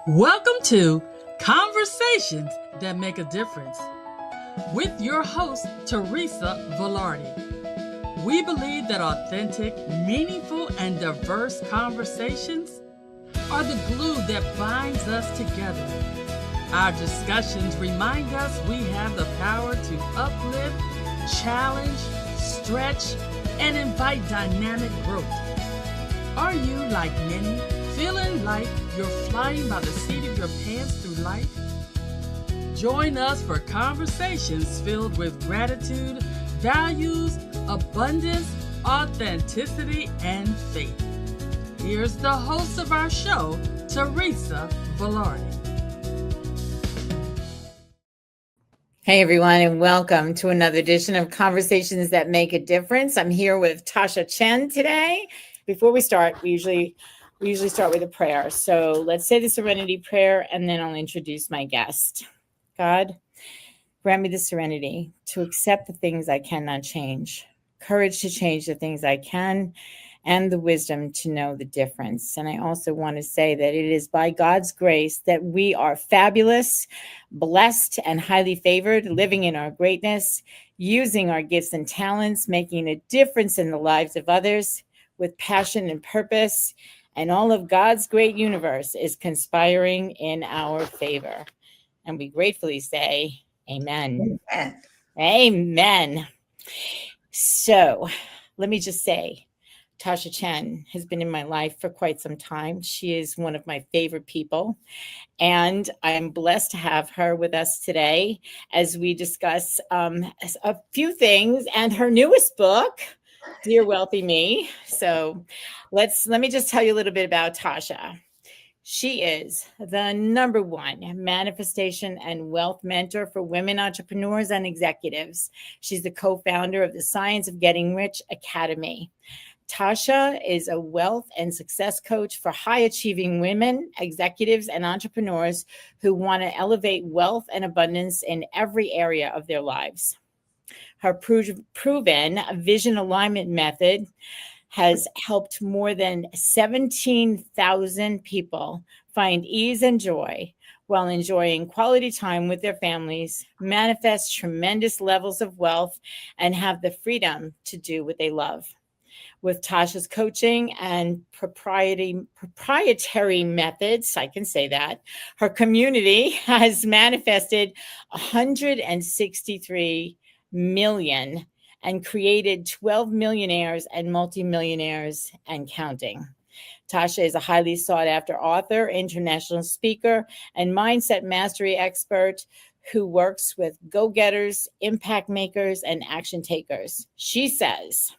Welcome to Conversations That Make a Difference with your host, Teresa Velardi. We believe that authentic, meaningful, and diverse conversations are the glue that binds us together. Our discussions remind us we have the power to uplift, challenge, stretch, and invite dynamic growth. Are you, like many, feeling like you're flying by the seat of your pants through life? Join us for conversations filled with gratitude, values, abundance, authenticity, and faith. Here's the host of our show, Teresa Velardi. Hey everyone, and welcome to another edition of Conversations That Make a Difference. I'm here with Tasha Chen today. Before we start, we usually start with a prayer. So let's say the Serenity prayer, and then I'll introduce my guest. God, grant me the serenity to accept the things I cannot change, courage to change the things I can, and the wisdom to know the difference. And I also want to say that it is by God's grace that we are fabulous, blessed, and highly favored, living in our greatness, using our gifts and talents, making a difference in the lives of others with passion and purpose. And all of God's great universe is conspiring in our favor. And we gratefully say, Amen. Amen. Amen. So let me just say, Tasha Chen has been in my life for quite some time. She is one of my favorite people, and I'm blessed to have her with us today as we discuss a few things and her newest book, Dear Wealthy Me. So let me just tell you a little bit about Tasha. She is the number one manifestation and wealth mentor for women entrepreneurs and executives. She's the co-founder of the Science of Getting Rich Academy. Tasha is a wealth and success coach for high-achieving women, executives, and entrepreneurs who want to elevate wealth and abundance in every area of their lives. Her proven vision alignment method has helped more than 17,000 people find ease and joy while enjoying quality time with their families, manifest tremendous levels of wealth, and have the freedom to do what they love. With Tasha's coaching and proprietary methods, I can say that, her community has manifested 163 million and created 12 millionaires and multimillionaires and counting. Tasha is a highly sought after author, international speaker, and mindset mastery expert who works with go-getters, impact makers, and action takers. She says,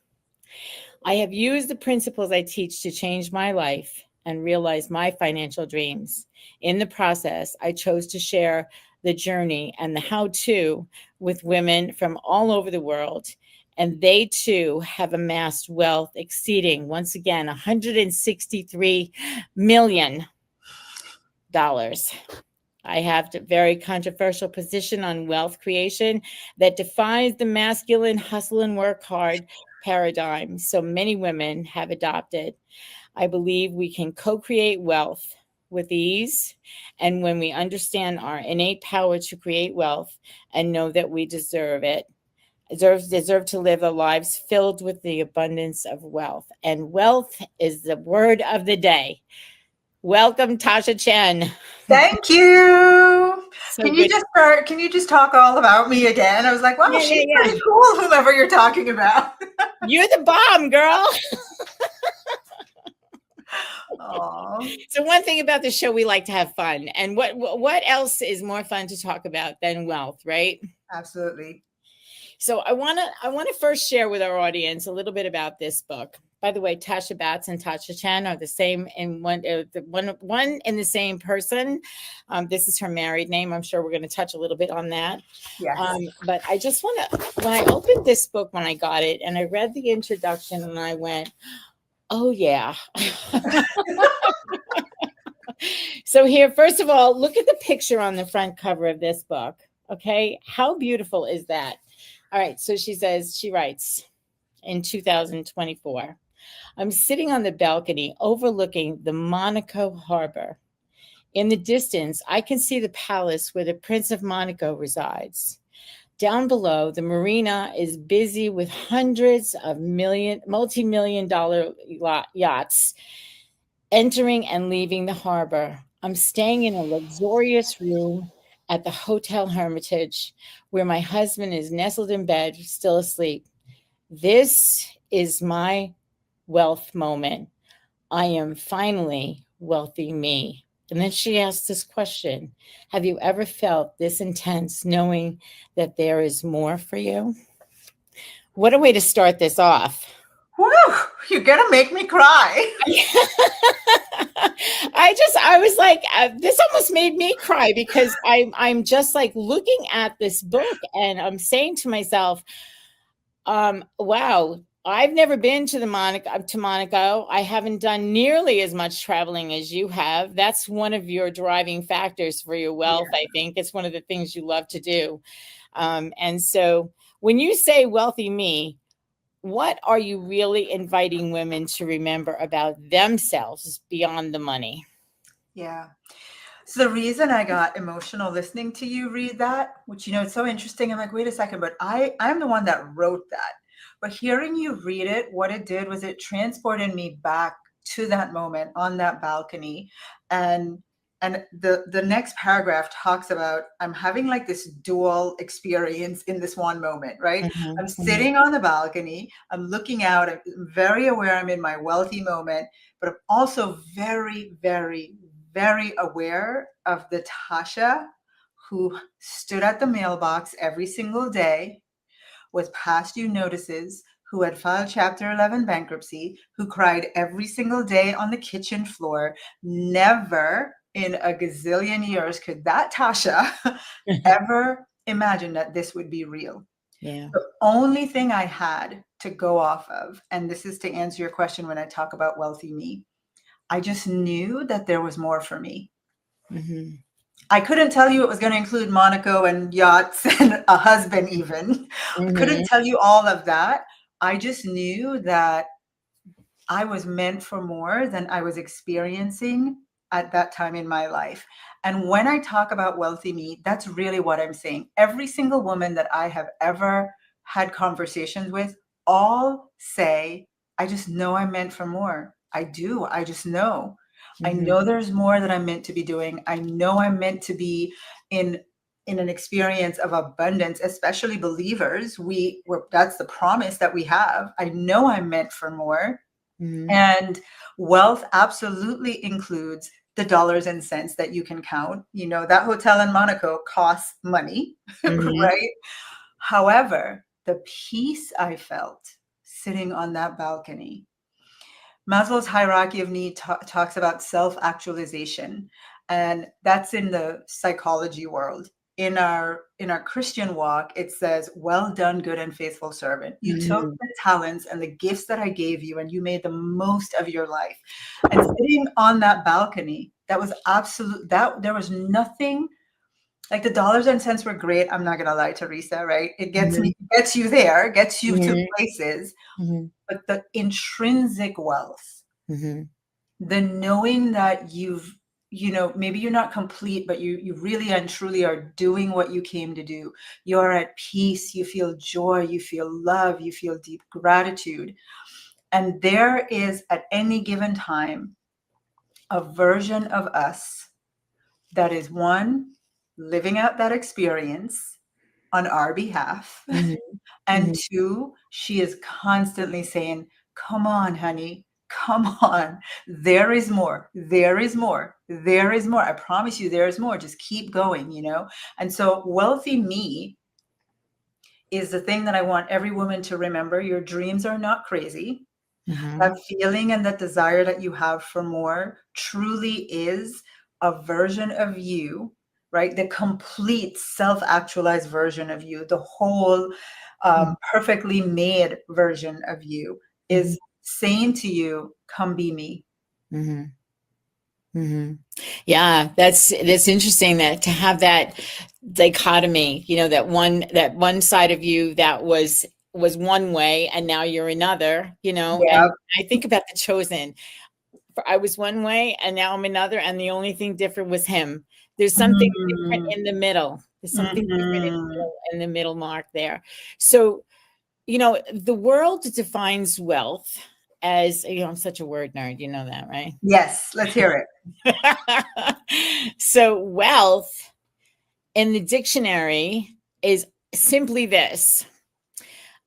I have used the principles I teach to change my life and realize my financial dreams. In the process, I chose to share the journey and the how-to with women from all over the world. And they too have amassed wealth exceeding, once again, $163 million. I have a very controversial position on wealth creation that defies the masculine hustle and work hard paradigm so many women have adopted. I believe we can co-create wealth with ease, and when we understand our innate power to create wealth and know that we deserve it, deserve to live our lives filled with the abundance of wealth. And wealth is the word of the day. Welcome, Tasha Chen. Thank you. So Can you just talk all about me again? I was like, wow, she's pretty cool, whomever you're talking about. You're the bomb, girl. So one thing about the show, we like to have fun. And what else is more fun to talk about than wealth, right? Absolutely. So I want to first share with our audience a little bit about this book. By the way, Tasha Batts and Tasha Chen are the same in one in the same person. This is her married name. I'm sure we're going to touch a little bit on that. Yes. But I just want to, when I opened this book, when I got it, and I read the introduction, and I went, oh yeah. So here, first of all, look at the picture on the front cover of this book. Okay, how beautiful is that? All right, so she writes in 2024, I'm sitting on the balcony overlooking the Monaco harbor. In the distance, I can see the palace where the Prince of Monaco resides. Down below, the marina is busy with hundreds of multi-million dollar yachts entering and leaving the harbor. I'm staying in a luxurious room at the Hotel Hermitage, where my husband is nestled in bed, still asleep. This is my wealth moment. I am finally wealthy me. And then she asked this question: have you ever felt this intense knowing that there is more for you? What a way to start this off. Woo, you're gonna make me cry. I was like, this almost made me cry, because I'm just like looking at this book and I'm saying to myself, wow, I've never been to Monaco. I haven't done nearly as much traveling as you have. That's one of your driving factors for your wealth. Yeah. I think it's one of the things you love to do. And so when you say wealthy me, what are you really inviting women to remember about themselves beyond the money? Yeah. So the reason I got emotional listening to you read that, which, it's so interesting. I'm like, wait a second, but I'm the one that wrote that. But hearing you read it, what it did was it transported me back to that moment on that balcony. And the next paragraph talks about, I'm having like this dual experience in this one moment, right? Mm-hmm. I'm sitting on the balcony, I'm looking out, I'm very aware I'm in my wealthy moment, but I'm also very, very, very aware of the Tasha who stood at the mailbox every single day with past due notices, who had filed Chapter 11 bankruptcy, who cried every single day on the kitchen floor. Never in a gazillion years could that Tasha ever imagine that this would be real. Yeah. The only thing I had to go off of, and this is to answer your question when I talk about wealthy me, I just knew that there was more for me. Mm-hmm. I couldn't tell you it was going to include Monaco and yachts and a husband even. Mm-hmm. I couldn't tell you all of that. I just knew that I was meant for more than I was experiencing at that time in my life. And when I talk about wealthy me, that's really what I'm saying. Every single woman that I have ever had conversations with all say, I just know I'm meant for more. I do. I just know. Mm-hmm. I know there's more that I'm meant to be doing. I know I'm meant to be in an experience of abundance, especially believers. That's the promise that we have. I know I'm meant for more. Mm-hmm. And wealth absolutely includes the dollars and cents that you can count. That hotel in Monaco costs money, mm-hmm. right? However, the peace I felt sitting on that balcony. Maslow's hierarchy of need talks about self-actualization, and that's in the psychology world. In our Christian walk, it says, well done, good and faithful servant. You mm-hmm. took the talents and the gifts that I gave you and you made the most of your life. And sitting on that balcony, that was absolute, that there was nothing, like the dollars and cents were great. I'm not going to lie, Teresa, right? It gets mm-hmm. gets you there, gets you mm-hmm. to places, mm-hmm. but the intrinsic wealth, mm-hmm. the knowing that maybe you're not complete, but you really and truly are doing what you came to do. You're at peace, you feel joy, you feel love, you feel deep gratitude. And there is at any given time a version of us that is one, living out that experience on our behalf. Mm-hmm. And mm-hmm. two, she is constantly saying, come on, honey. Come on, there is more, there is more, there is more. I promise you there is more. Just keep going, And so wealthy me is the thing that I want every woman to remember. Your dreams are not crazy. Mm-hmm. That feeling and that desire that you have for more truly is a version of you, right? The complete self-actualized version of you, the whole perfectly made version of you is saying to you, come be me. Mm-hmm. Mm-hmm. Yeah, that's interesting that to have that dichotomy, that one side of you that was one way and now you're another, yeah. And I think about The Chosen. I was one way and now I'm another. And the only thing different was him. There's something different in the middle. There's something different in the middle mark there. So, the world defines wealth as, I'm such a word nerd. You know that, right? Yes, let's hear it. So wealth in the dictionary is simply this: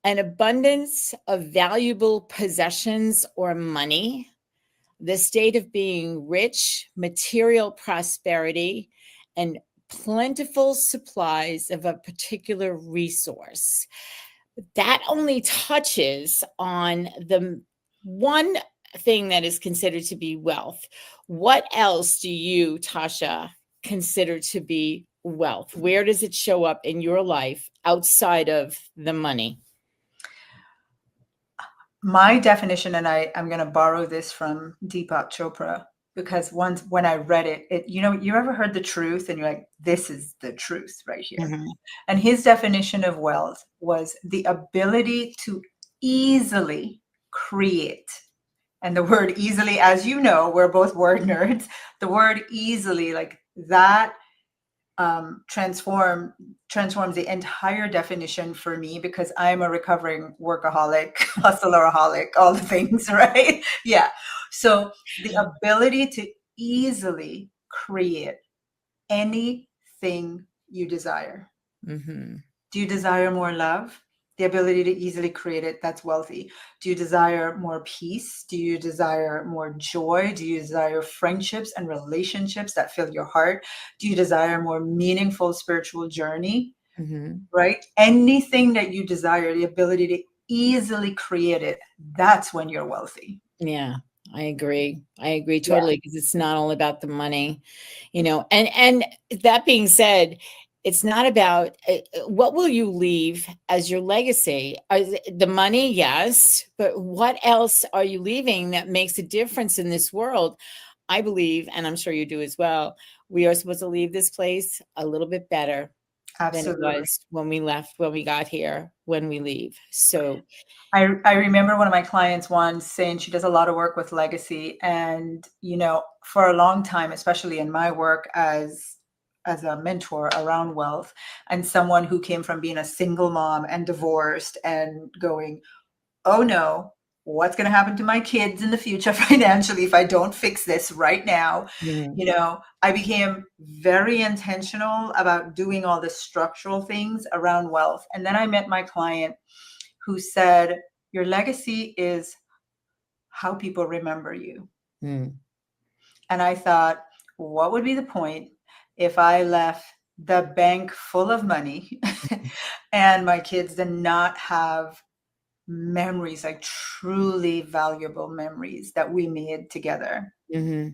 an abundance of valuable possessions or money, the state of being rich, material prosperity, and plentiful supplies of a particular resource. That only touches on the one thing that is considered to be wealth. What else do you, Tasha, consider to be wealth? Where does it show up in your life outside of the money? My definition, and I'm going to borrow this from Deepak Chopra, because when I read it, you ever heard the truth and you're like, this is the truth right here. Mm-hmm. And his definition of wealth was the ability to easily create. And the word easily, as you know, we're both word nerds. The word easily, like that, transforms the entire definition for me, because I'm a recovering workaholic, hustleraholic, all the things, right? Yeah. So the ability to easily create anything you desire. Mm-hmm. Do you desire more love? The ability to easily create it, that's wealthy. Do you desire more peace? Do you desire more joy? Do you desire friendships and relationships that fill your heart? Do you desire more meaningful spiritual journey? Mm-hmm. Right? Anything that you desire, the ability to easily create it, that's when you're wealthy. Yeah, I agree totally, because it's not all about the money, and that being said, it's not about what will you leave as your legacy. The money, yes, but what else are you leaving that makes a difference in this world? I believe, and I'm sure you do as well, we are supposed to leave this place a little bit better. Absolutely. Than it was when we left, when we got here, when we leave. So I remember one of my clients once saying she does a lot of work with legacy, and for a long time, especially in my work as a mentor around wealth, and someone who came from being a single mom and divorced and going, oh no, what's going to happen to my kids in the future financially if I don't fix this right now? Mm-hmm. I became very intentional about doing all the structural things around wealth. And then I met my client who said, your legacy is how people remember you. Mm. And I thought, what would be the point if I left the bank full of money and my kids did not have memories, like truly valuable memories that we made together? Mm-hmm.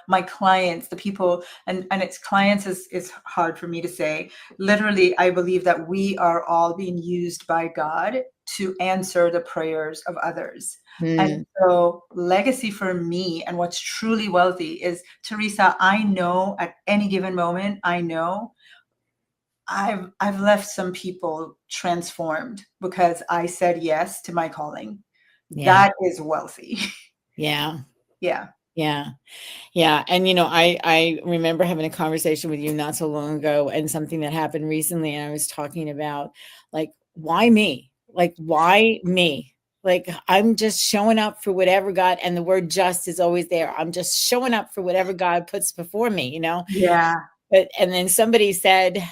My clients, the people, and it's clients is hard for me to say. Literally, I believe that we are all being used by God to answer the prayers of others. And so legacy for me, and what's truly wealthy, is, Teresa, I know at any given moment, I've left some people transformed because I said yes to my calling. Yeah. That is wealthy. Yeah. Yeah. Yeah. Yeah. And, I remember having a conversation with you not so long ago, and something that happened recently. And I was talking about, like, why me? Like, why me? Like, I'm just showing up for whatever God, and the word just is always there. I'm just showing up for whatever God puts before me, Yeah. And then somebody said,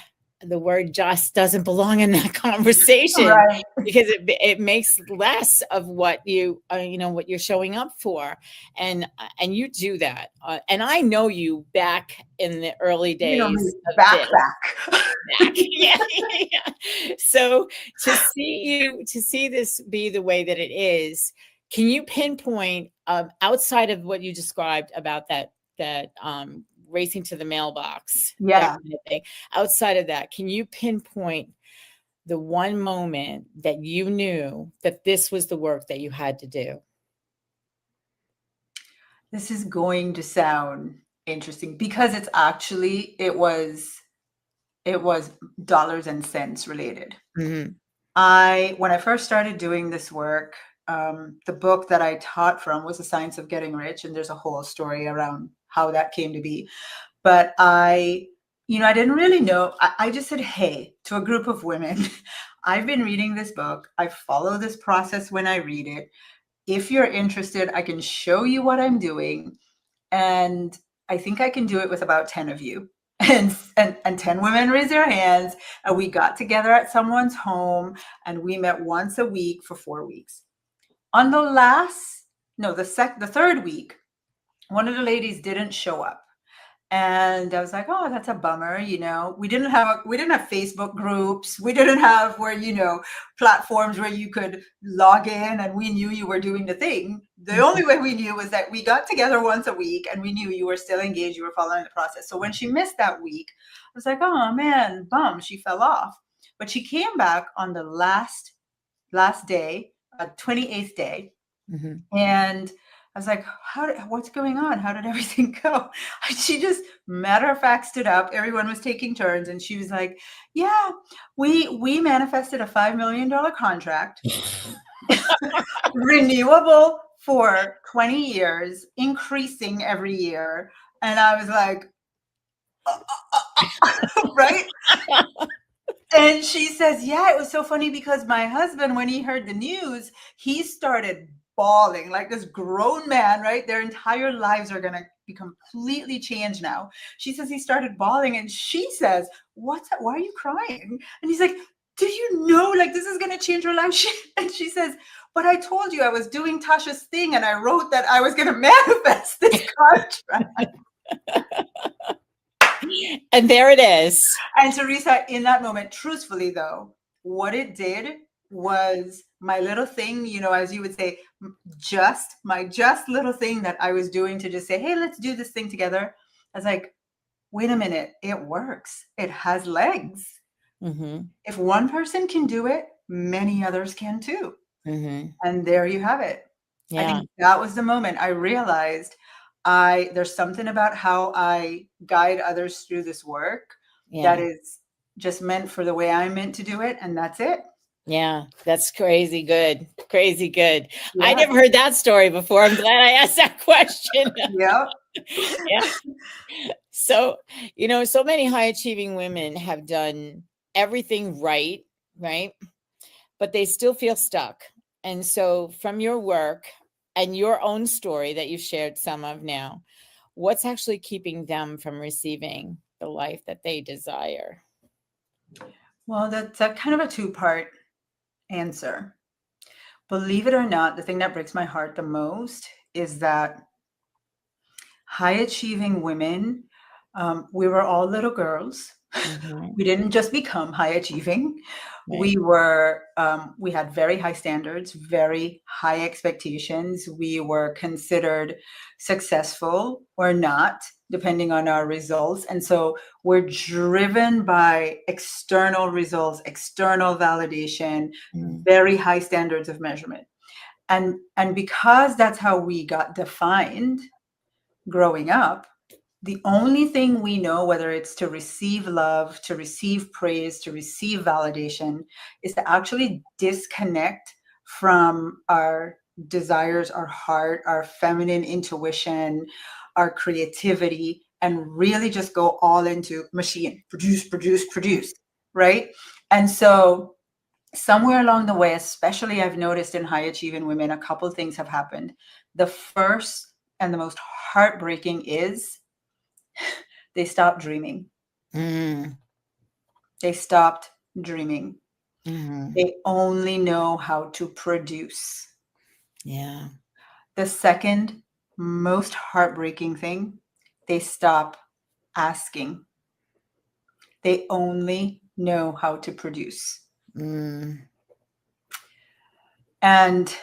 the word just doesn't belong in that conversation, right? Because it makes less of what what you're showing up for. And you do that. And I know you back in the early days. Back. Yeah. So to see this be the way that it is, can you pinpoint outside of what you described about that racing to the mailbox? Yeah. Kind of thing. Outside of that, can you pinpoint the one moment that you knew that this was the work that you had to do? This is going to sound interesting, because it's actually, it was dollars and cents related. Mm-hmm. When I first started doing this work, the book that I taught from was The Science of Getting Rich, and there's a whole story around how that came to be. But I didn't really know. I just said, hey, to a group of women, I've been reading this book. I follow this process when I read it. If you're interested, I can show you what I'm doing. And I think I can do it with about 10 of you. And 10 women raised their hands. And we got together at someone's home and we met once a week for 4 weeks. On the third week, one of the ladies didn't show up. And I was like, oh, that's a bummer. We didn't have Facebook groups. We didn't have platforms where you could log in and we knew you were doing the thing. The only way we knew was that we got together once a week and we knew you were still engaged. You were following the process. So when she missed that week, I was like, oh man, bum, she fell off. But she came back on the last day, 28th day. Mm-hmm. And I was like, what's going on? How did everything go? She just, matter of fact, stood up. Everyone was taking turns. And she was like, yeah, we manifested a $5 million contract, renewable for 20 years, increasing every year. And I was like, right? And she says, yeah, it was so funny because my husband, when he heard the news, he started bawling like this grown man, right? Their entire lives are going to be completely changed now. She says he started bawling and she says, what's that? Why are you crying? And he's like, do you know, like, this is going to change your life? And she says, but I told you I was doing Tasha's thing and I wrote that I was going to manifest this contract. And there it is. And Teresa, in that moment, truthfully though, what it did was my little thing, as you would say, my little thing that I was doing to just say, hey, let's do this thing together. I was like, wait a minute, it works. It has legs. Mm-hmm. If one person can do it, many others can too. Mm-hmm. And there you have it. Yeah. I think that was the moment I realized there's something about how I guide others through this work that is just meant for the way I'm meant to do it. And that's it. Yeah, that's crazy good. Crazy good. Yeah. I never heard that story before. I'm glad I asked that question. Yeah. So, so many high achieving women have done everything right? But they still feel stuck. And so from your work and your own story that you've shared some of now, what's actually keeping them from receiving the life that they desire? Well, that's a kind of a two-part answer. Believe it or not, the thing that breaks my heart the most is that high achieving women, we were all little girls. Mm-hmm. We didn't just become high achieving. Right. We had very high standards, very high expectations. We were considered successful or not, depending on our results. And so we're driven by external results, external validation, very high standards of measurement. And because that's how we got defined growing up, the only thing we know, whether it's to receive love, to receive praise, to receive validation, is to actually disconnect from our desires, our heart, our feminine intuition, our creativity, and really just go all into machine, produce, right? And so somewhere along the way, especially I've noticed in high achieving women, a couple of things have happened. The first and the most heartbreaking is they stopped dreaming. Mm. They stopped dreaming. Mm-hmm. They only know how to produce. Yeah. The second most heartbreaking thing, they stop asking. They only know how to produce. Mm. And,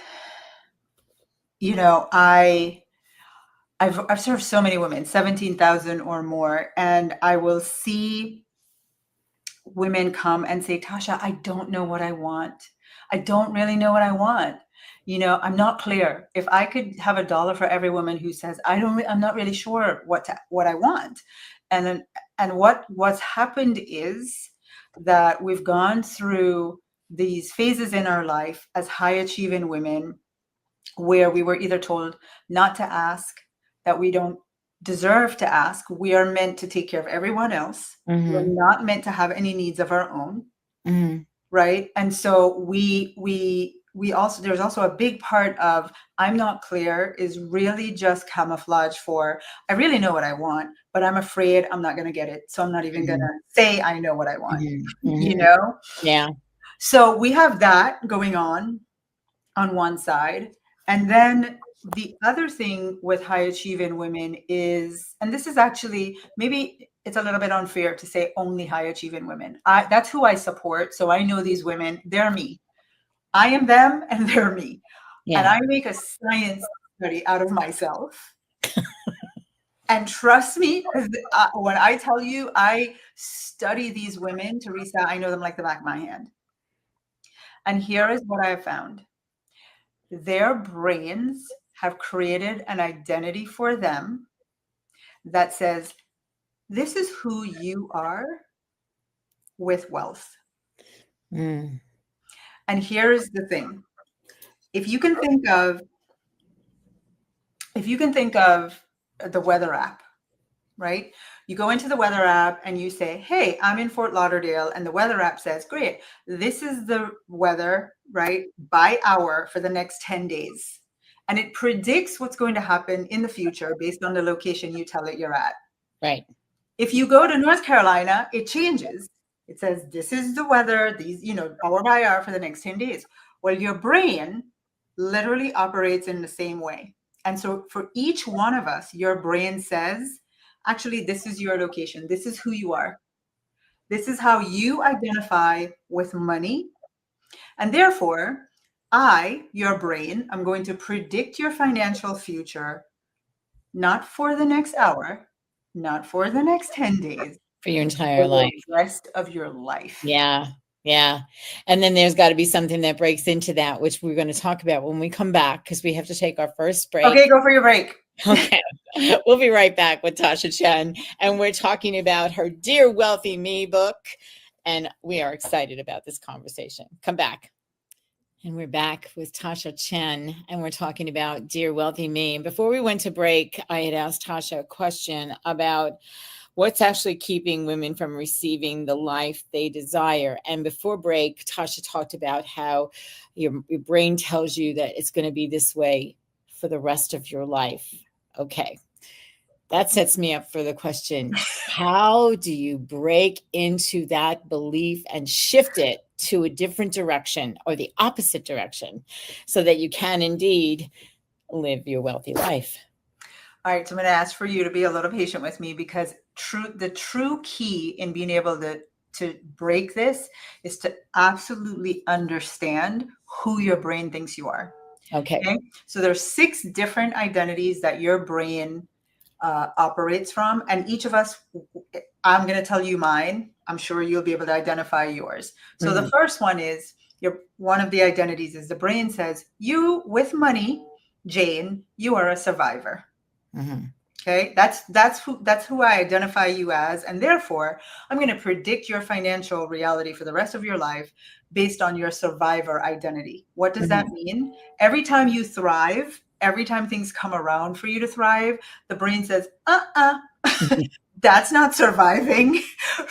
I've served so many women, 17,000 or more, and I will see women come and say, Tasha, I don't know what I want. I don't really know what I want. I'm not clear. If I could have $1 for every woman who says, I'm not really sure what I want. And what's happened is that we've gone through these phases in our life as high achieving women where we were either told not to ask, that we don't deserve to ask. We are meant to take care of everyone else. We're not meant to have any needs of our own. Right. And so we also, there's also a big part of I'm not clear is really just camouflage for I really know what I want, but I'm afraid I'm not going to get it. So I'm not even going to say I know what I want, you know? Yeah. So we have that going on one side. And then the other thing with high achieving women is, and this is actually, maybe it's a little bit unfair to say only high achieving women. That's who I support. So I know these women, they're me. I am them and they're me. Yeah. And I make a science study out of myself. And trust me, because when I tell you I study these women, Teresa, I know them like the back of my hand. And here is what I have found. Their brains have created an identity for them that says, this is who you are with wealth. And here's the thing. If you can think of the weather app, right? You go into the weather app and you say, hey, I'm in Fort Lauderdale. And the weather app says, great, this is the weather, right, by hour for the next 10 days. And it predicts what's going to happen in the future based on the location you tell it you're at. Right. If you go to North Carolina, it changes. It says, this is the weather, these, hour by hour for the next 10 days. Well, your brain literally operates in the same way. And so for each one of us, your brain says, actually, this is your location. This is who you are. This is how you identify with money. And therefore, your brain, I'm going to predict your financial future, not for the next hour, not for the next 10 days, for your entire life, the rest of your life. Yeah. Yeah. And then there's got to be something that breaks into that, which we're going to talk about when we come back, because we have to take our first break. Okay, go for your break. Okay. We'll be right back with Tasha Chen. And we're talking about her Dear Wealthy Me book. And we are excited about this conversation. Come back. And we're back with Tasha Chen, and we're talking about Dear Wealthy Me. And before we went to break, I had asked Tasha a question about what's actually keeping women from receiving the life they desire. And before break, Tasha talked about how your brain tells you that it's going to be this way for the rest of your life. Okay. That sets me up for the question, how do you break into that belief and shift it to a different direction or the opposite direction so that you can indeed live your wealthy life? All right, so I'm going to ask for you to be a little patient with me, because the true key in being able to break this is to absolutely understand who your brain thinks you are. Okay. So there's 6 different identities that your brain operates from, and each of us, I'm going to tell you mine. I'm sure you'll be able to identify yours. So the first one is one of the identities is the brain says, you with money, Jane, you are a survivor. Okay, that's who I identify you as, and therefore I'm going to predict your financial reality for the rest of your life based on your survivor identity. What does that mean? Every time you thrive, every time things come around for you to thrive, the brain says, that's not surviving,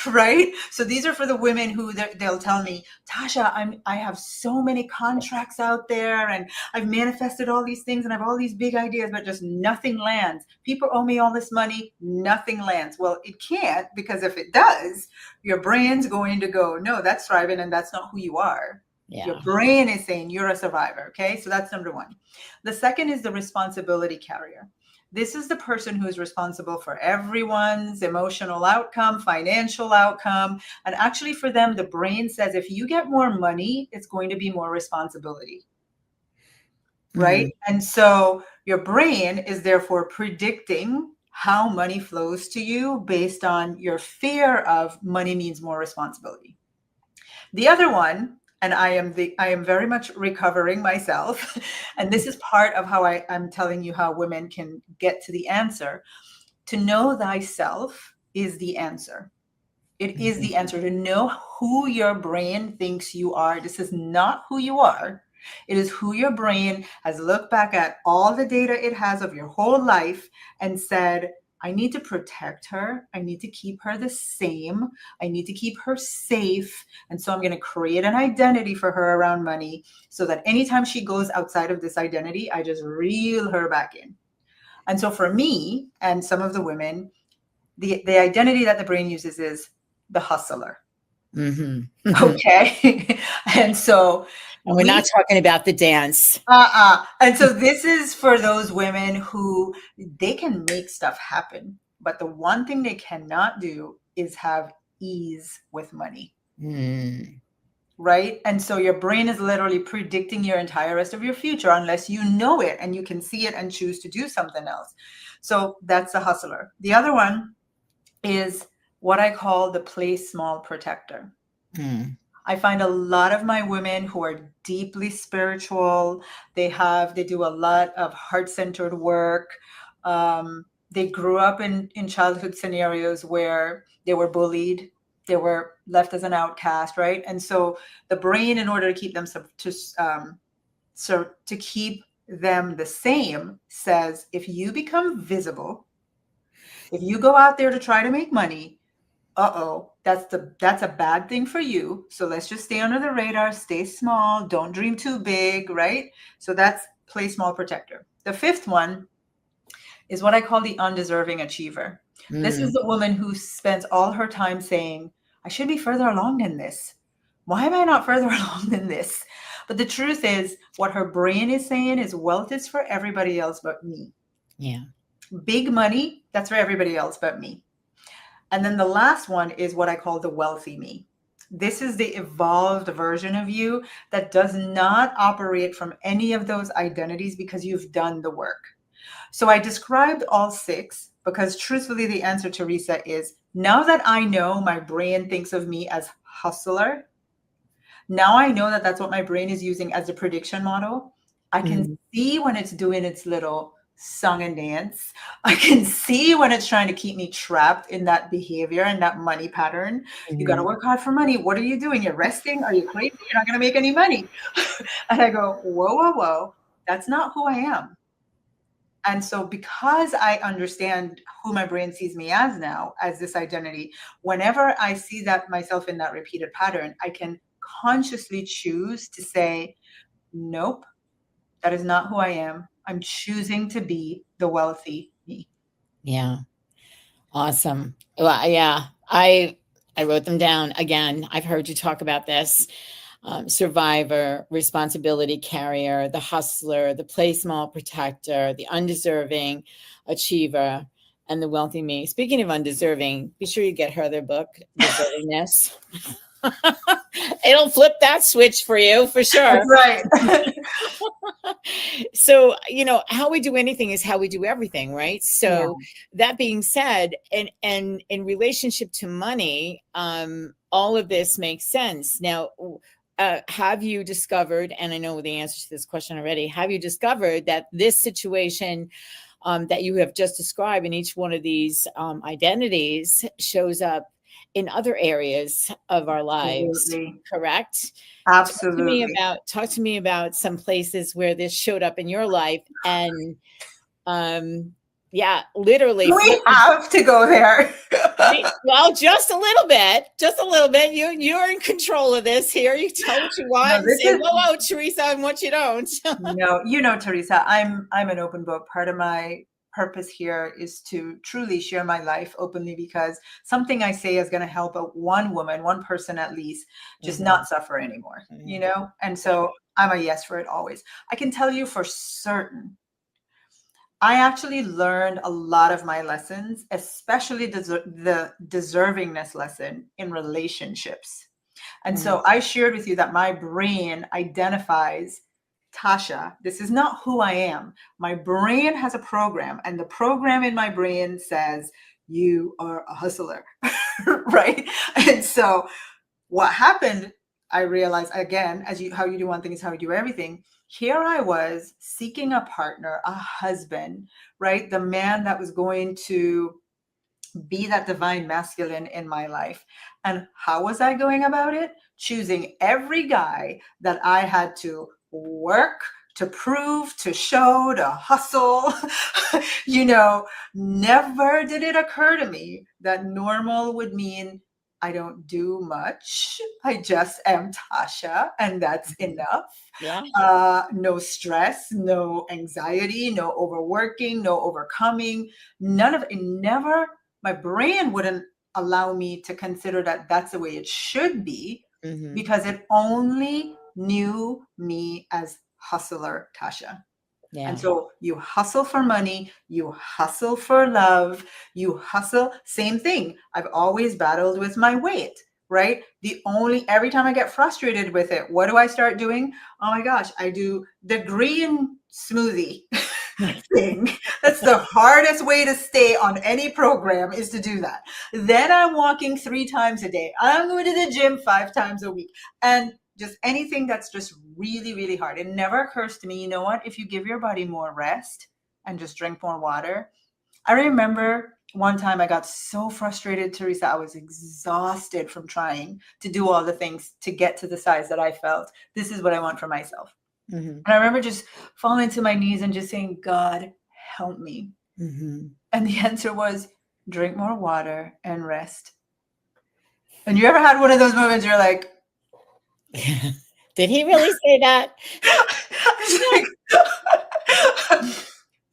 right? So these are for the women who they'll tell me, Tasha, I have so many contracts out there, and I've manifested all these things, and I have all these big ideas, but just nothing lands. People owe me all this money, nothing lands. Well, it can't, because if it does, your brain's going to go, no, that's thriving, and that's not who you are. Yeah. Your brain is saying you're a survivor. Okay, so that's number one. The second is the responsibility carrier. This is the person who is responsible for everyone's emotional outcome, financial outcome. And actually for them, the brain says, if you get more money, it's going to be more responsibility. Right? And so your brain is therefore predicting how money flows to you based on your fear of money means more responsibility. The other one, and I am very much recovering myself. And this is part of how I'm telling you how women can get to the answer. To know thyself is the answer. It is the answer to know who your brain thinks you are. This is not who you are. It is who your brain has looked back at all the data it has of your whole life and said, I need to protect her. I need to keep her the same. I need to keep her safe. And so I'm going to create an identity for her around money so that anytime she goes outside of this identity, I just reel her back in. And so for me and some of the women, the identity that the brain uses is the hustler. Mm-hmm. Okay. And so and we're not talking about the dance. And so this is for those women who they can make stuff happen, but the one thing they cannot do is have ease with money. Right? And so your brain is literally predicting your entire rest of your future unless you know it and you can see it and choose to do something else. So that's the hustler. The other one is what I call the play small protector. I find a lot of my women who are deeply spiritual, they do a lot of heart-centered work. They grew up in childhood scenarios where they were bullied, they were left as an outcast, right? And so the brain, in order to keep them to keep them the same, says if you become visible, if you go out there to try to make money, that's a bad thing for you. So let's just stay under the radar, stay small, don't dream too big, right? So that's play small protector. The fifth one is what I call the undeserving achiever. This is the woman who spends all her time saying, I should be further along than this. Why am I not further along than this? But the truth is, what her brain is saying is wealth is for everybody else but me. Yeah. Big money, that's for everybody else but me. And then the last one is what I call the wealthy me. This is the evolved version of you that does not operate from any of those identities because you've done the work. So I described all six because truthfully, the answer, Teresa, is now that I know my brain thinks of me as hustler, now I know that that's what my brain is using as a prediction model. I can see when it's doing its little song and dance. I can see when it's trying to keep me trapped in that behavior and that money pattern. You got to work hard for money. What are you doing? You're resting? Are you crazy? You're not going to make any money. And I go, whoa. That's not who I am. And so because I understand who my brain sees me as now, as this identity, whenever I see that myself in that repeated pattern, I can consciously choose to say, nope, that is not who I am. I'm choosing to be the wealthy me. Yeah. Awesome. Well, yeah, I wrote them down again. I've heard you talk about this. Survivor, responsibility carrier, the hustler, the play small protector, the undeserving achiever, and the wealthy me. Speaking of undeserving, be sure you get her other book, Deservingness. It'll flip that switch for you for sure. That's right. So, how we do anything is how we do everything, right? So that being said, and in relationship to money, all of this makes sense. Now, have you discovered, and I know the answer to this question already, have you discovered that this situation that you have just described in each one of these identities shows up in other areas of our lives? Absolutely. Correct? Absolutely. Talk to me about some places where this showed up in your life, and literally we have to go there. Well, just a little bit. You're in control of this here. You tell what you want and say, whoa, Teresa, and what you don't. No, Teresa, I'm an open book. Part of my purpose here is to truly share my life openly, because something I say is going to help one woman, one person at least, just not suffer anymore, And so I'm a yes for it always. I can tell you for certain, I actually learned a lot of my lessons, especially the deservingness lesson, in relationships. And so I shared with you that my brain identifies, Tasha, this is not who I am. My brain has a program, and the program in my brain says, you are a hustler, right? And so what happened, I realized, again, how you do one thing is how you do everything. Here I was seeking a partner, a husband, right? The man that was going to be that divine masculine in my life. And how was I going about it? Choosing every guy that I had to work, to prove, to show, to hustle. Never did it occur to me that normal would mean I don't do much. I just am Tasha, and that's enough. Yeah. No stress, no anxiety, no overworking, no overcoming. None of it. Never, my brain wouldn't allow me to consider that that's the way it should be, because it only knew me as hustler Tasha. Yeah. And so you hustle for money, you hustle for love, you hustle, same thing. I've always battled with my weight, right? Every time I get frustrated with it, what do I start doing? Oh my gosh, I do the green smoothie thing. That's the hardest way to stay on any program, is to do that. Then I'm walking 3 times a day. I'm going to the gym 5 times a week. And just anything that's just really, really hard. It never occurs to me, you know what? If you give your body more rest and just drink more water. I remember one time I got so frustrated, Teresa. I was exhausted from trying to do all the things to get to the size that I felt. This is what I want for myself. And I remember just falling to my knees and just saying, God, help me. And the answer was, drink more water and rest. And you ever had one of those moments you're like, did he really say that?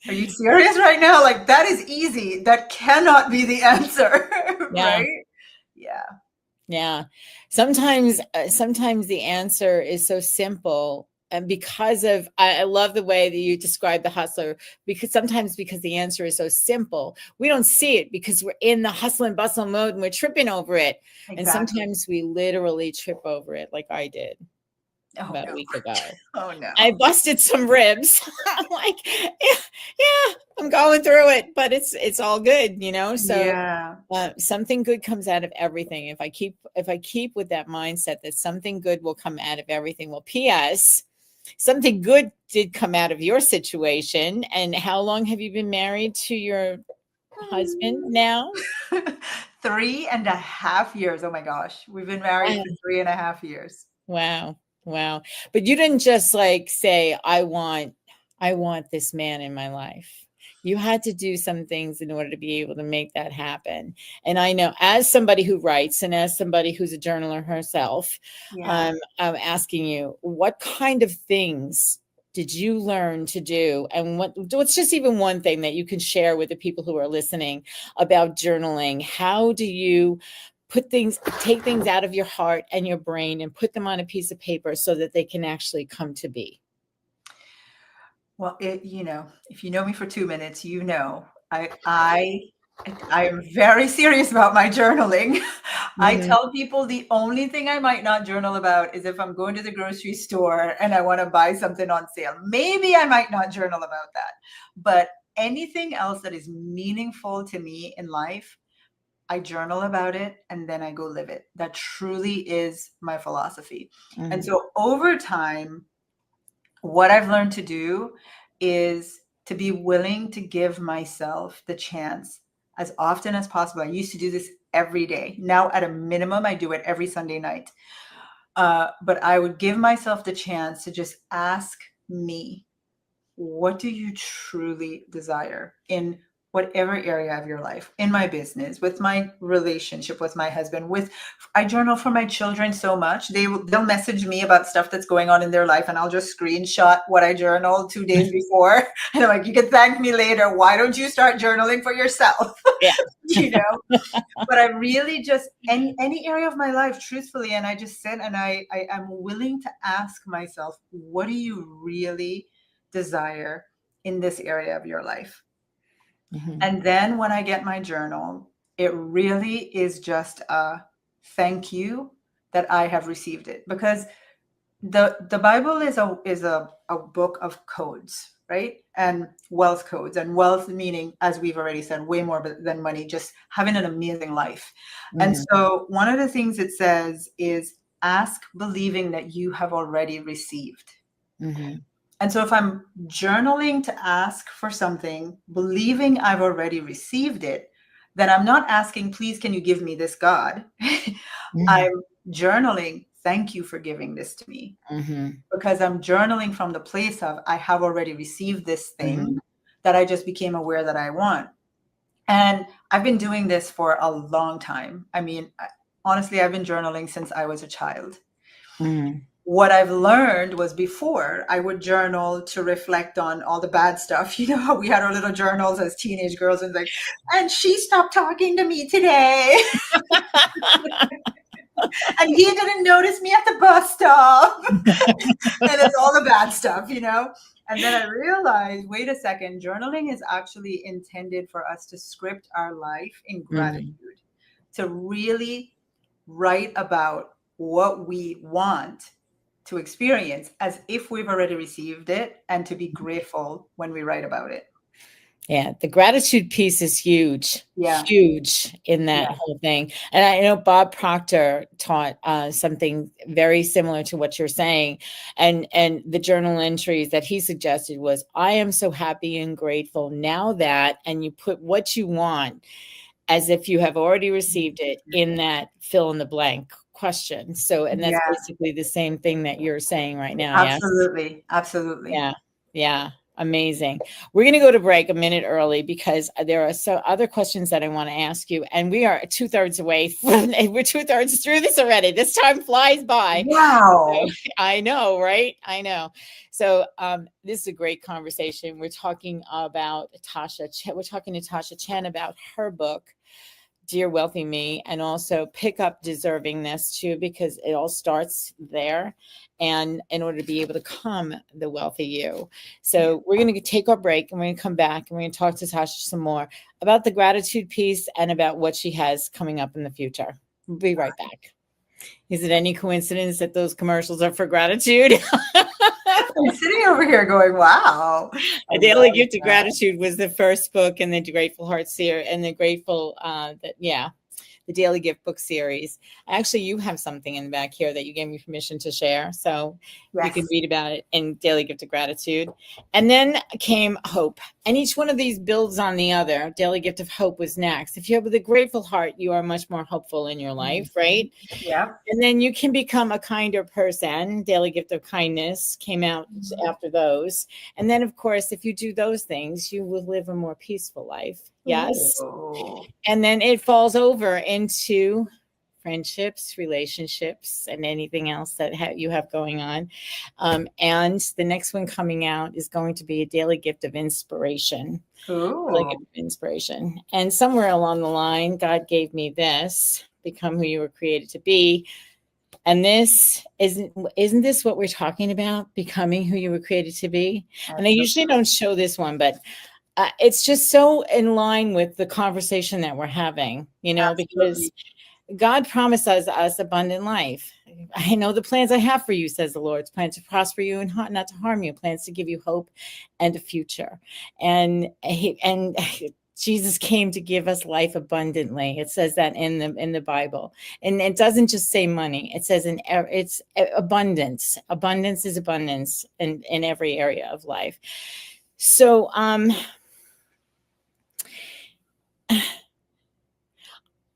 Are you serious right now? Like, that is easy. That cannot be the answer. Yeah. Right? Yeah. Yeah. Sometimes the answer is so simple. And because of, I love the way that you describe the hustler, because the answer is so simple, we don't see it because we're in the hustle and bustle mode and we're tripping over it. Exactly. And sometimes we literally trip over it, like I did about a week ago. Oh no. I busted some ribs. I'm like, yeah, I'm going through it, but it's all good, So yeah. Something good comes out of everything. If I keep with that mindset that something good will come out of everything. Well, P.S. something good did come out of your situation. And how long have you been married to your husband now? 3.5 years. Oh my gosh. We've been married for 3.5 years. Wow. But you didn't just like say, I want this man in my life. You had to do some things in order to be able to make that happen. And I know, as somebody who writes and as somebody who's a journaler herself, I'm asking you, what kind of things did you learn to do? And what's just even one thing that you can share with the people who are listening about journaling? How do you take things out of your heart and your brain and put them on a piece of paper so that they can actually come to be? Well, if you know me for 2 minutes, I am very serious about my journaling. I tell people the only thing I might not journal about is if I'm going to the grocery store and I want to buy something on sale. Maybe I might not journal about that. But anything else that is meaningful to me in life, I journal about it and then I go live it. That truly is my philosophy. And so over time, what I've learned to do is to be willing to give myself the chance as often as possible. I used to do this every day. Now, at a minimum, I do it every Sunday night. But I would give myself the chance to just ask me, what do you truly desire in whatever area of your life, in my business, with my relationship with my husband, I journal for my children so much. They'll message me about stuff that's going on in their life and I'll just screenshot what I journaled 2 days before. And I'm like, you can thank me later. Why don't you start journaling for yourself? Yeah. But I really just, any area of my life, truthfully, and I just sit and I am willing to ask myself, what do you really desire in this area of your life? And then when I get my journal, it really is just a thank you that I have received it, because the Bible is a book of codes, right? And wealth codes, and wealth meaning, as we've already said, way more than money, just having an amazing life. And so one of the things it says is ask believing that you have already received. And so if I'm journaling to ask for something, believing I've already received it, then I'm not asking, please, can you give me this, God? I'm journaling, thank you for giving this to me. Mm-hmm. Because I'm journaling from the place of, I have already received this thing that I just became aware that I want. And I've been doing this for a long time. I mean, honestly, I've been journaling since I was a child. What I've learned was, before, I would journal to reflect on all the bad stuff. You know how we had our little journals as teenage girls, and like, and she stopped talking to me today. And he didn't notice me at the bus stop. And it's all the bad stuff, you know? And then I realized, wait a second, journaling is actually intended for us to script our life in gratitude, to really write about what we want to experience as if we've already received it, and to be grateful when we write about it. Yeah, the gratitude piece is huge, Yeah. huge in that whole thing. And I know Bob Proctor taught something very similar to what you're saying. And the journal entries that he suggested was, I am so happy and grateful now that, and you put what you want as if you have already received it in that fill in the blank question. So, and that's basically the same thing that you're saying right now. Absolutely. Yes? Absolutely. Yeah. Yeah. Amazing. We're going to go to break a minute early because there are so other questions that I want to ask you. And we are 2/3 away. We're 2/3 through this already. This time flies by. Wow. So, I know, right? I know. So this is a great conversation. We're talking about Tasha. We're talking to Tasha Chen about her book, Dear Wealthy Me, and also pick up Deservingness too, because it all starts there. And in order to be able to become the wealthy you. So we're going to take our break and we're going to come back and we're going to talk to Tasha some more about the gratitude piece and about what she has coming up in the future. We'll be right back. Is it any coincidence that those commercials are for gratitude? I'm sitting over here going, wow. A Daily Gift of Gratitude was the first book in the Grateful Heart series, and the Grateful, the Daily Gift book series. Actually, you have something in the back here that you gave me permission to share. So you can read about it in Daily Gift of Gratitude. And then came Hope. And each one of these builds on the other. Daily Gift of Hope was next. If you have a grateful heart, you are much more hopeful in your life, right? Yeah. And then you can become a kinder person. Daily Gift of Kindness came out after those. And then, of course, if you do those things, you will live a more peaceful life. Yes. Ooh. And then it falls over into friendships, relationships, and anything else that you have going on. And the next one coming out is going to be a Daily Gift of Inspiration. Daily Gift of Inspiration. And somewhere along the line, God gave me this: become who you were created to be. And this isn't this what we're talking about? Becoming who you were created to be. And I usually don't show this one, but it's just so in line with the conversation that we're having, because God promises us abundant life. I know the plans I have for you, says the Lord. It's plans to prosper you and not to harm you, plans to give you hope and a future. And Jesus came to give us life abundantly. It says that in the Bible. And it doesn't just say money. It says it's abundance. Abundance is abundance in every area of life. So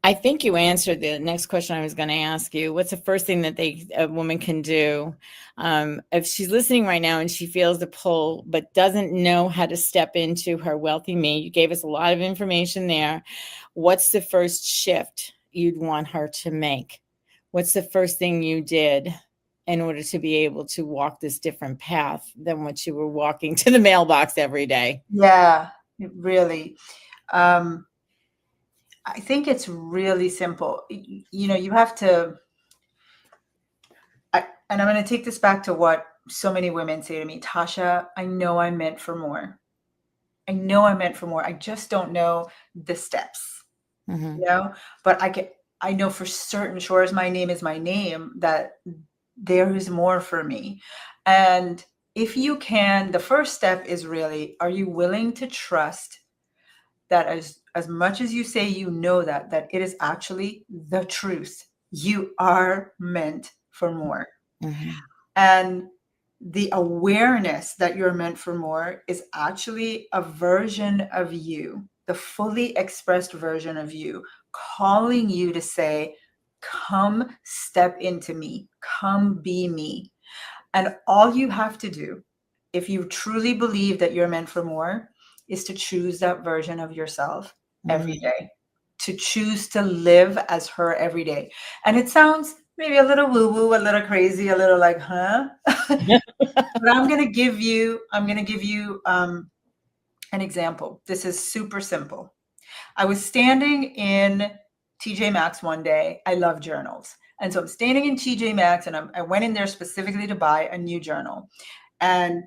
I think you answered the next question I was going to ask you. What's the first thing that a woman can do if she's listening right now and she feels the pull but doesn't know how to step into her wealthy me? You gave us a lot of information there. What's the first shift you'd want her to make? What's the first thing you did in order to be able to walk this different path than what you were walking to the mailbox every day? Yeah, really. I think it's really simple. You have to, and I'm going to take this back to what so many women say to me, Tasha, I know I'm meant for more. I know I'm meant for more. I just don't know the steps, but I know for certain, sure as my name is my name, that there is more for me. And if you can, the first step is really, are you willing to trust that as much as you say that it is actually the truth? You are meant for more. And the awareness that you're meant for more is actually a version of you, the fully expressed version of you, calling you to say, come step into me, come be me. And all you have to do, if you truly believe that you're meant for more, is to choose that version of yourself every day, to choose to live as her every day. And it sounds maybe a little woo-woo, a little crazy, a little like, huh? But I'm going to give you an example. This is super simple. I was standing in TJ Maxx one day. I love journals. And so I'm standing in TJ Maxx, and I went in there specifically to buy a new journal. And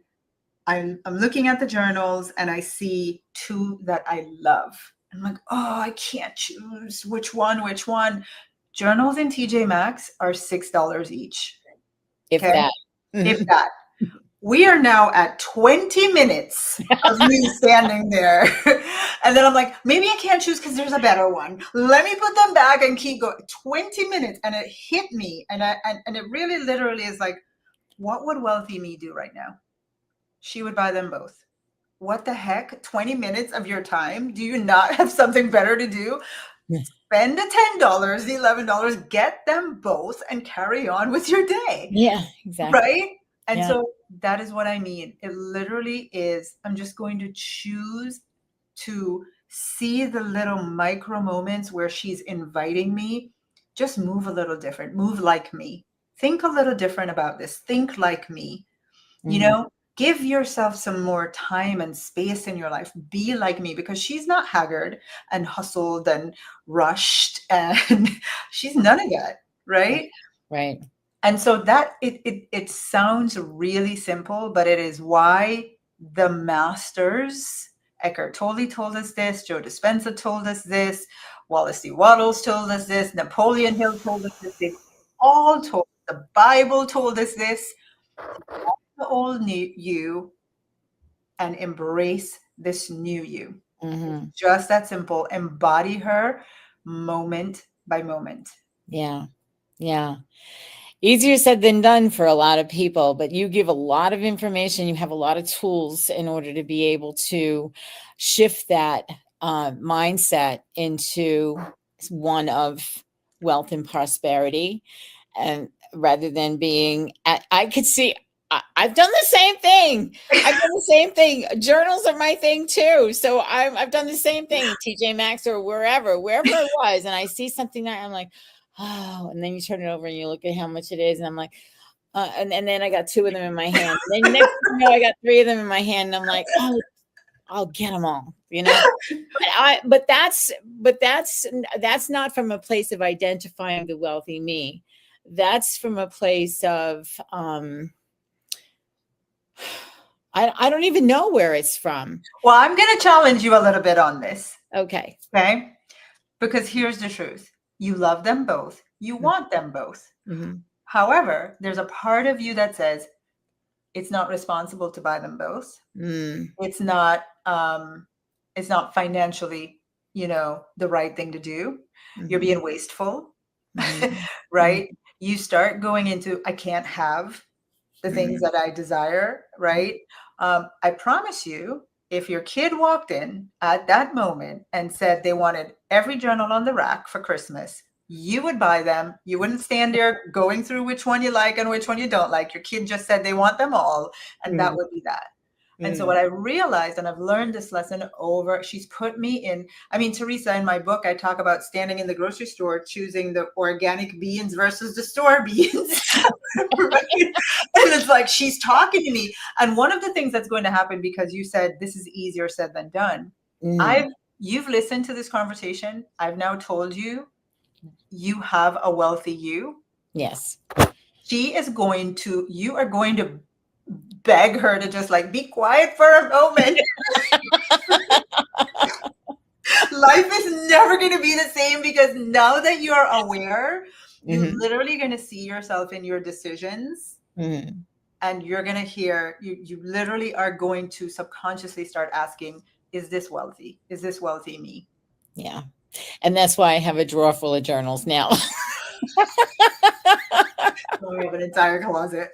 I'm looking at the journals, and I see two that I love. I'm like, oh, I can't choose which one. Journals in TJ Maxx are $6 each. If that. If that. We are now at 20 minutes of me standing there. And then I'm like, maybe I can't choose because there's a better one. Let me put them back and keep going. 20 minutes. And it hit me. And it really literally is like, what would wealthy me do right now? She would buy them both. What the heck? 20 minutes of your time? Do you not have something better to do? Spend the $10, the $11, get them both and carry on with your day. Yeah, exactly. Right? And so that is what I mean. It literally is, I'm just going to choose to see the little micro moments where she's inviting me. Just move a little different, move like me. Think a little different about this. Think like me. You know, give yourself some more time and space in your life. Be like me, because she's not haggard and hustled and rushed, and she's none of that. Right. Right. And so that it sounds really simple, but it is why the masters, Eckhart Tolle told us this, Joe Dispenza told us this, Wallace D. Wattles told us this, Napoleon Hill told us this, they all told us, the Bible told us this. The old new you and embrace this new you. Just that simple. Embody her moment by moment. Yeah. Yeah. Easier said than done for a lot of people, but you give a lot of information. You have a lot of tools in order to be able to shift that mindset into one of wealth and prosperity. And rather than being, I could see, I've done the same thing. Journals are my thing too. So I've done the same thing at TJ Maxx or wherever it was. And I see something that I'm like, oh, and then you turn it over and you look at how much it is. And I'm like, and then I got 2 of them in my hand. And then next thing you know, I got 3 of them in my hand. And I'm like, oh, I'll get them all, you know. But that's not from a place of identifying the wealthy me. That's from a place of I don't even know where it's from. Well, I'm going to challenge you a little bit on this. Okay. Because here's the truth. You love them both. You want them both. However, there's a part of you that says it's not responsible to buy them both. It's not financially, the right thing to do. You're being wasteful, right? You start going into, I can't have the things that I desire, right? I promise you, if your kid walked in at that moment and said they wanted every journal on the rack for Christmas, you would buy them. You wouldn't stand there going through which one you like and which one you don't like. Your kid just said they want them all, and that would be that. And so what I realized, and I've learned this lesson over, she's put me in, Teresa, in my book, I talk about standing in the grocery store, choosing the organic beans versus the store beans. Right? And it's like, she's talking to me. And one of the things that's going to happen, because you said this is easier said than done. You've listened to this conversation. I've now told you, you have a wealthy you. Yes. You are going to beg her to just like be quiet for a moment. Life is never going to be the same, because now that you're aware, you're literally going to see yourself in your decisions, and you're going to hear, you literally are going to subconsciously start asking, is this wealthy? Is this wealthy me? Yeah. And that's why I have a drawer full of journals now. We have an entire closet.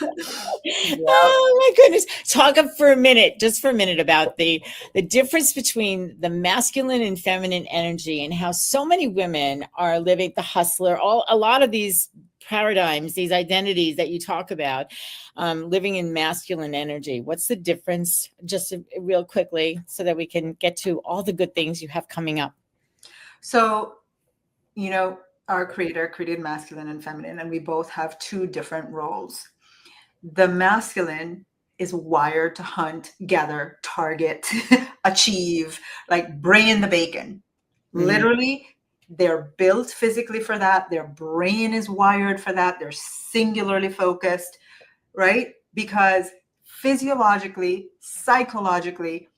Yeah. Oh my goodness. Talk up for a minute, just for a minute, about the difference between the masculine and feminine energy and how so many women are living the hustler, a lot of these paradigms, these identities that you talk about, living in masculine energy. What's the difference, just real quickly, so that we can get to all the good things you have coming up? So, our creator created masculine and feminine, and we both have two different roles. The masculine is wired to hunt, gather, target, achieve, like bring in the bacon. Literally, they're built physically for that. Their brain is wired for that. They're singularly focused, right? Because physiologically, psychologically,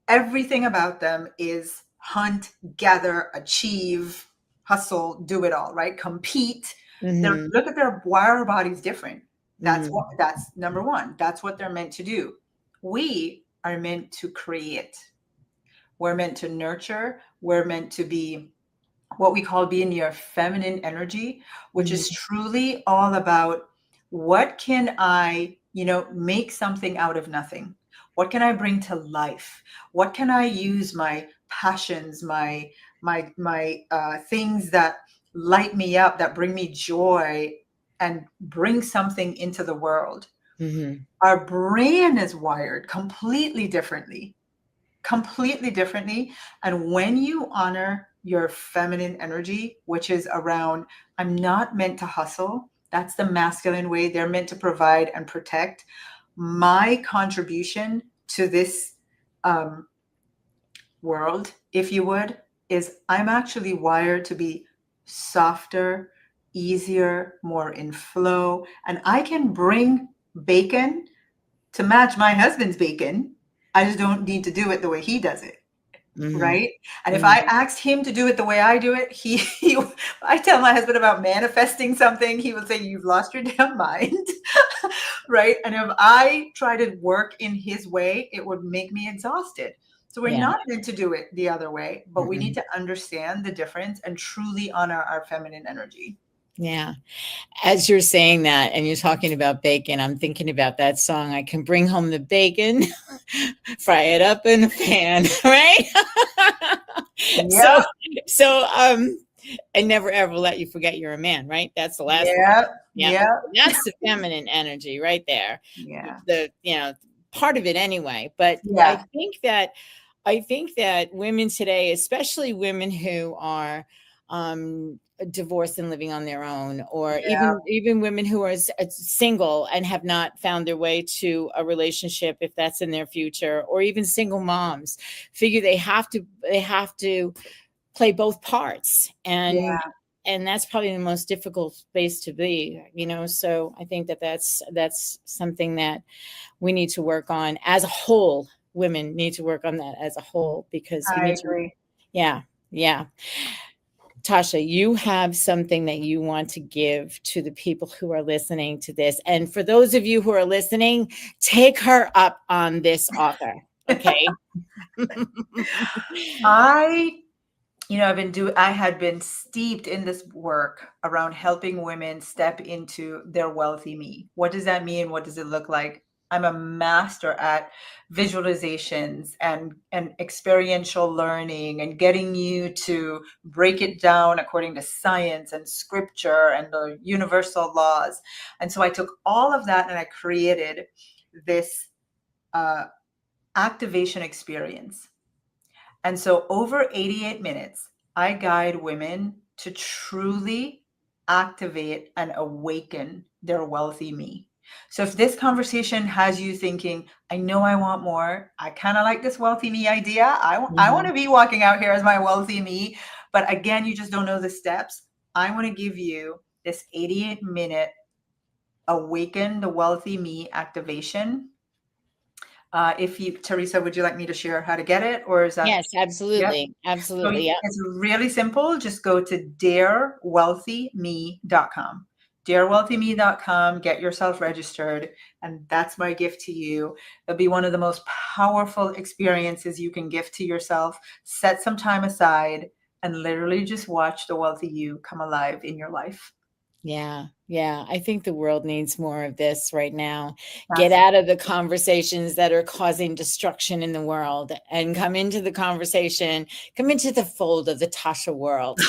everything about them is hunt, gather, achieve, hustle, do it all, right? Compete. Look at their why are our bodies different? That's number one. That's what they're meant to do. We are meant to create. We're meant to nurture. We're meant to be what we call being your feminine energy, which is truly all about what can I, make something out of nothing? What can I bring to life? What can I use my passions, my things that light me up, that bring me joy, and bring something into the world? Our brain is wired completely differently. And when you honor your feminine energy, which is around, I'm not meant to hustle. That's the masculine way. They're meant to provide and protect. My contribution to this world, if you would, is I'm actually wired to be softer, easier, more in flow. And I can bring bacon to match my husband's bacon. I just don't need to do it the way he does it. Right. And if I asked him to do it the way I do it, I tell my husband about manifesting something, he will say, you've lost your damn mind. Right. And if I try to work in his way, it would make me exhausted. So we're not meant to do it the other way, but we need to understand the difference and truly honor our feminine energy. Yeah. As you're saying that and you're talking about bacon, I'm thinking about that song, I can bring home the bacon, fry it up in a pan, right? Yeah. So, and never ever let you forget you're a man, right? That's the last Yeah. one. Yeah. That's the feminine energy right there. Yeah. Part of it anyway. But Yeah. I think that women today, especially women who are divorced and living on their own, or even women who are single and have not found their way to a relationship, if that's in their future, or even single moms, figure they have to play both parts, and that's probably the most difficult space to be, so I think that that's something that we need to work on as a whole. Women need to work on that as a whole, because we need agree. to. Yeah. Tasha, you have something that you want to give to the people who are listening to this. And for those of you who are listening, take her up on this offer. Okay. I had been steeped in this work around helping women step into their wealthy me. What does that mean? What does it look like? I'm a master at visualizations and experiential learning, and getting you to break it down according to science and scripture and the universal laws. And so I took all of that and I created this activation experience. And so over 88 minutes, I guide women to truly activate and awaken their wealthy me. So if this conversation has you thinking, I know I want more, I kind of like this wealthy me idea, I want to be walking out here as my wealthy me, but again, you just don't know the steps, I want to give you this 88-minute awaken the wealthy me activation. Teresa, would you like me to share how to get it, or is that? Yes, absolutely. Yep. Absolutely. So Yep. it's really simple. Just go to darewealthyme.com. darewealthyme.com, get yourself registered, and that's my gift to you. It'll be one of the most powerful experiences you can gift to yourself. Set some time aside and literally just watch the wealthy you come alive in your life. Yeah. Yeah. I think the world needs more of this right now. Get That's out of the conversations that are causing destruction in the world and come into the conversation, come into the fold of the Tasha world.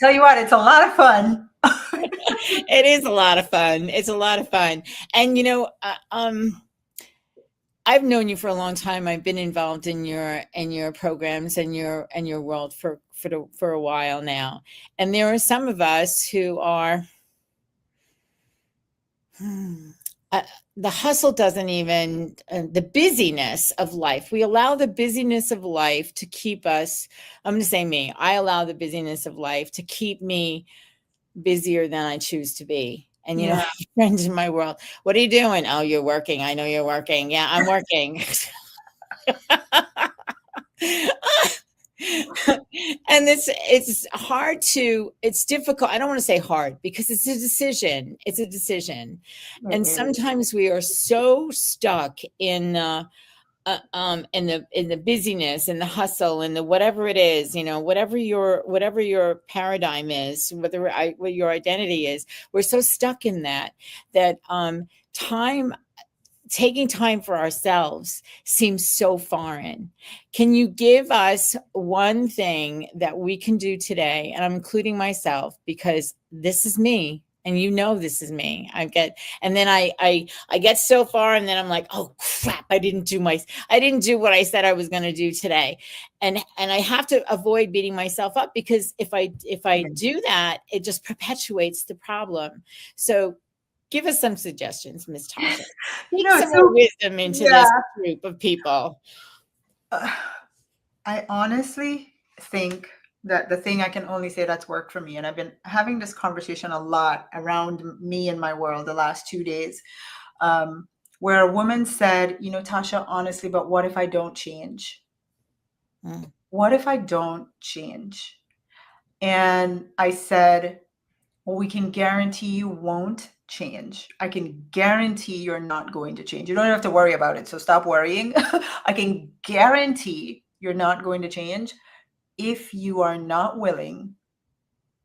Tell you what, it's a lot of fun. It is a lot of fun. It's a lot of fun. And, I've known you for a long time. I've been involved in your programs and your world for a while now. And there are some of us who are uh, the hustle doesn't even the busyness of life. We allow the busyness of life to keep us. I'm going to say me. I allow the busyness of life to keep me busier than I choose to be. And Yeah. friends in my world, what are you doing? Oh, you're working. I know you're working. Yeah, I'm working. And it's hard to, it's difficult. I don't want to say hard because it's a decision. It's a decision. And sometimes we are so stuck in the busyness and the hustle and the whatever it is, whatever your paradigm is, what your identity is. We're so stuck in that taking time for ourselves seems so foreign. Can you give us one thing that we can do today? And I'm including myself because this is me. And this is me. I get so far, and then I'm like, oh crap, I didn't do what I said I was going to do today, and I have to avoid beating myself up because if I do that, it just perpetuates the problem. So, give us some suggestions, Ms. Tasha. Take some more wisdom into this group of people. I honestly think that the thing I can only say that's worked for me, and I've been having this conversation a lot around me and my world the last 2 days, where a woman said, Tasha, honestly, but what if I don't change? What if I don't change? And I said, well, we can guarantee you won't change. I can guarantee you're not going to change. You don't have to worry about it. So stop worrying. I can guarantee you're not going to change if you are not willing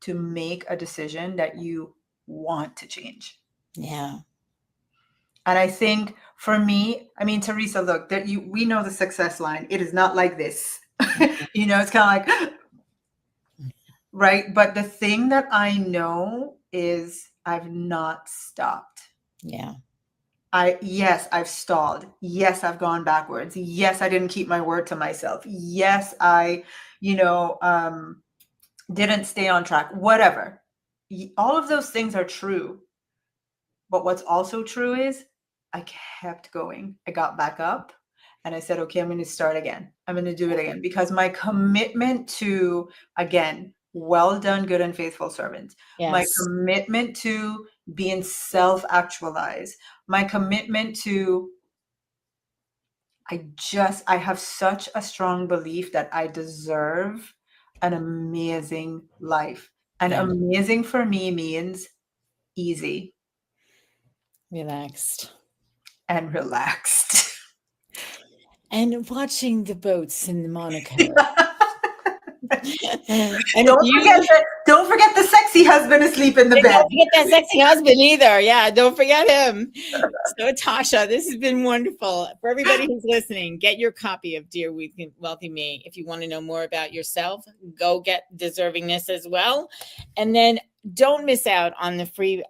to make a decision that you want to change. Yeah. And I think for me, Teresa, look, we know the success line. It is not like this. It's kind of like, right? But the thing that I know is I've not stopped. Yeah. Yes, I've stalled. Yes, I've gone backwards. Yes, I didn't keep my word to myself. Yes, I, didn't stay on track. Whatever. All of those things are true. But what's also true is I kept going. I got back up and I said, okay, I'm going to start again. I'm going to do it again because my commitment to, again, well done, good and faithful servant. Yes. My commitment to being self-actualized, my commitment to, I have such a strong belief that I deserve an amazing life. And amazing for me means easy. Relaxed. And relaxed. And watching the boats in Monaco. And don't forget the sexy husband asleep in the bed. Don't forget that sexy husband either. Yeah, don't forget him. So, Tasha, this has been wonderful. For everybody who's listening, get your copy of Dear Wealthy Me. If you want to know more about yourself, go get Deservingness as well. And then don't miss out on the free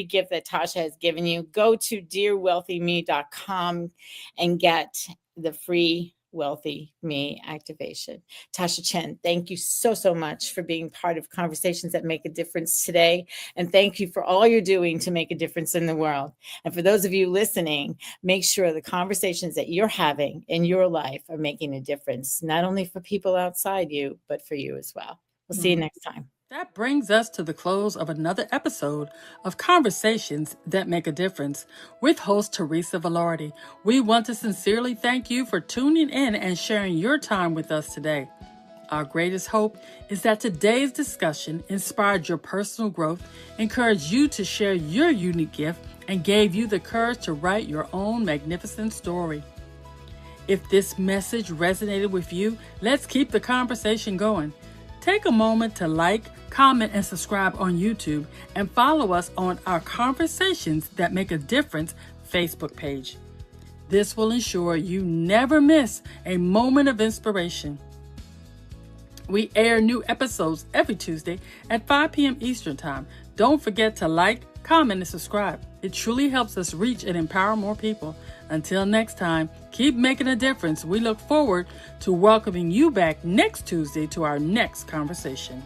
gift that Tasha has given you. Go to dearwealthyme.com and get the free Wealthy Me activation. Tasha Chen, thank you so much for being part of Conversations That Make a Difference today. And thank you for all you're doing to make a difference in the world. And for those of you listening, make sure the conversations that you're having in your life are making a difference, not only for people outside you, but for you as well. We'll see you next time. That brings us to the close of another episode of Conversations That Make a Difference with host Teresa Velardi. We want to sincerely thank you for tuning in and sharing your time with us today. Our greatest hope is that today's discussion inspired your personal growth, encouraged you to share your unique gift, and gave you the courage to write your own magnificent story. If this message resonated with you, let's keep the conversation going. Take a moment to like, comment, and subscribe on YouTube, and follow us on our Conversations That Make a Difference Facebook page. This will ensure you never miss a moment of inspiration. We air new episodes every Tuesday at 5 p.m. Eastern Time. Don't forget to like, comment, and subscribe. It truly helps us reach and empower more people. Until next time, keep making a difference. We look forward to welcoming you back next Tuesday to our next conversation.